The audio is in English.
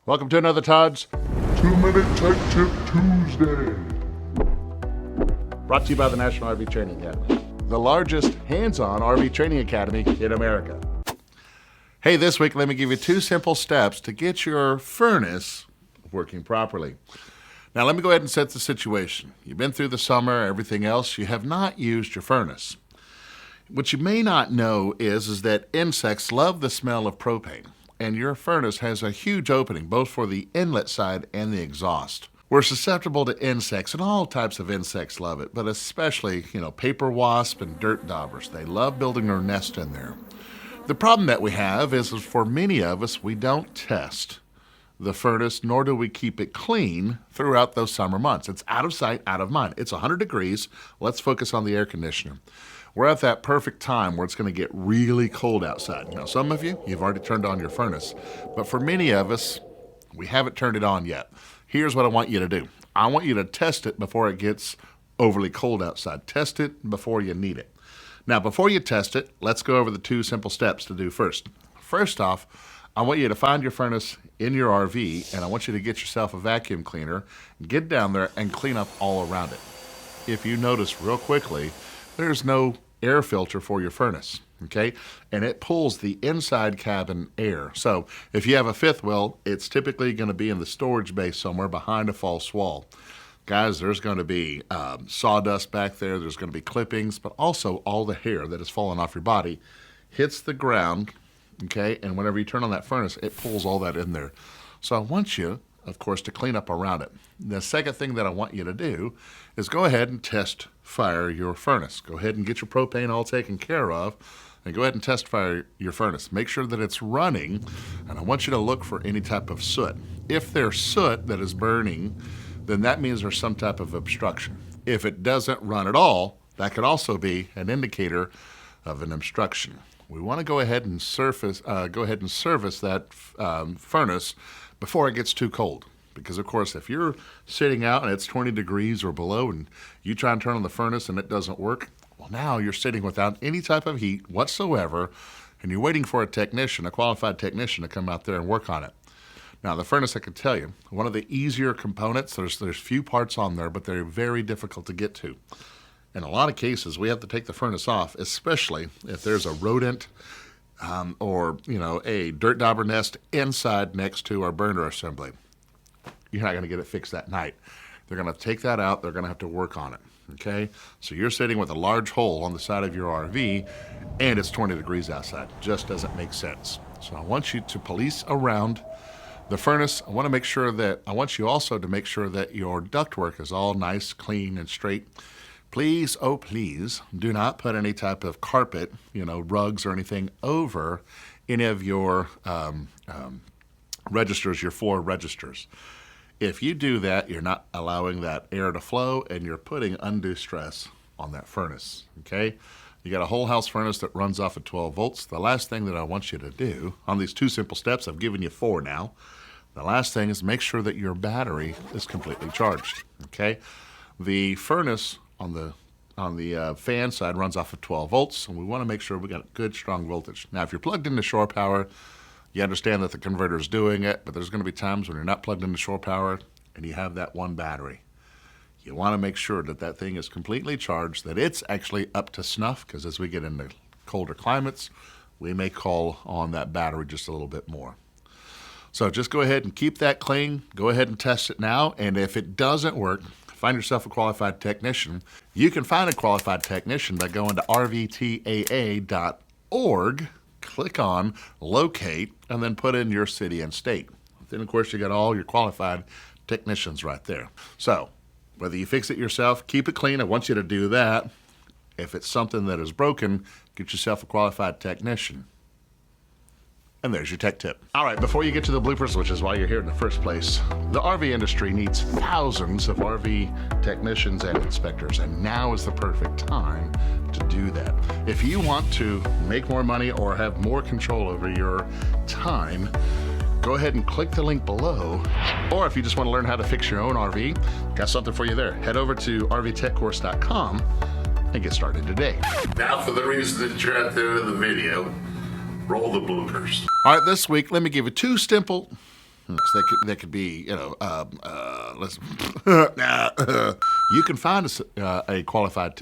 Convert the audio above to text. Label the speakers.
Speaker 1: Welcome to another Todd's
Speaker 2: 2-Minute Tech Tip Tuesday.
Speaker 1: Brought to you by the National RV Training Academy, the largest hands-on RV training academy in America. Hey, this week let me give you 2 simple steps to get your furnace working properly. Now let me go ahead and set the situation. You've been through the summer, everything else, you have not used your furnace. What you may not know is that insects love the smell of propane, and your furnace has a huge opening both for the inlet side and the exhaust. We're susceptible to insects, and all types of insects love it, but especially, paper wasp and dirt daubers. They love building their nest in there. The problem that we have is for many of us, we don't test the furnace, nor do we keep it clean throughout those summer months. It's out of sight, out of mind. It's 100 degrees. Let's focus on the air conditioner. We're at that perfect time where it's going to get really cold outside. Now, some of you've already turned on your furnace, but for many of us, we haven't turned it on yet. Here's what I want you to do. I want you to test it before it gets overly cold outside. Test it before you need it. Now, before you test it, let's go over the 2 simple steps to do first. First off, I want you to find your furnace in your RV, and I want you to get yourself a vacuum cleaner, get down there and clean up all around it. If you notice real quickly, there's no air filter for your furnace, okay? And it pulls the inside cabin air. So if you have a fifth wheel, it's typically going to be in the storage bay somewhere behind a false wall. Guys, there's going to be sawdust back there. There's going to be clippings, but also all the hair that has fallen off your body hits the ground, okay? And whenever you turn on that furnace, it pulls all that in there. So I want you, of course, to clean up around it. The second thing that I want you to do is go ahead and test fire your furnace. Go ahead and get your propane all taken care of, and go ahead and test fire your furnace. Make sure that it's running, and I want you to look for any type of soot. If there's soot that is burning, then that means there's some type of obstruction. If it doesn't run at all, that could also be an indicator of an obstruction. We want to go ahead and service that furnace before it gets too cold. Because, of course, if you're sitting out and it's 20 degrees or below and you try and turn on the furnace and it doesn't work, well, now you're sitting without any type of heat whatsoever, and you're waiting for a qualified technician to come out there and work on it. Now, the furnace, I can tell you, one of the easier components, there's few parts on there, but they're very difficult to get to. In a lot of cases, we have to take the furnace off, especially if there's a rodent or a dirt dauber nest inside next to our burner assembly. You're not going to get it fixed that night. They're going to take that out. They're going to have to work on it, okay? So you're sitting with a large hole on the side of your RV, and it's 20 degrees outside. Just doesn't make sense. So I want you to police around the furnace. I want you also to make sure that your ductwork is all nice, clean, and straight. Please, oh please, do not put any type of carpet, rugs or anything over any of your registers, your 4 registers. If you do that, you're not allowing that air to flow, and you're putting undue stress on that furnace, okay? You got a whole house furnace that runs off at 12 volts. The last thing that I want you to do on these 2 simple steps, I've given you 4 now. The last thing is make sure that your battery is completely charged, okay? The furnace on the fan side runs off at 12 volts, and we want to make sure we got good, strong voltage. Now, if you're plugged into shore power, you understand that the converter is doing it, but there's going to be times when you're not plugged into shore power and you have that one battery. You want to make sure that that thing is completely charged, that it's actually up to snuff, because as we get into colder climates, we may call on that battery just a little bit more. So just go ahead and keep that clean. Go ahead and test it now, and if it doesn't work, find yourself a qualified technician. You can find a qualified technician by going to nrvta.org. Click on locate, and then put in your city and state. Then, of course, you got all your qualified technicians right there. So whether you fix it yourself, keep it clean. I want you to do that. If it's something that is broken, get yourself a qualified technician. And there's your tech tip. All right, before you get to the bloopers, which is why you're here in the first place, the RV industry needs thousands of RV technicians and inspectors, and now is the perfect time to do that. If you want to make more money or have more control over your time, go ahead and click the link below. Or if you just want to learn how to fix your own RV, got something for you there. Head over to rvtechcourse.com and get started today.
Speaker 2: Now for the reason that you're out there in the video, roll the bloopers.
Speaker 1: All right, this week, let me give you 2 simple They could be, let's, you can find a qualified.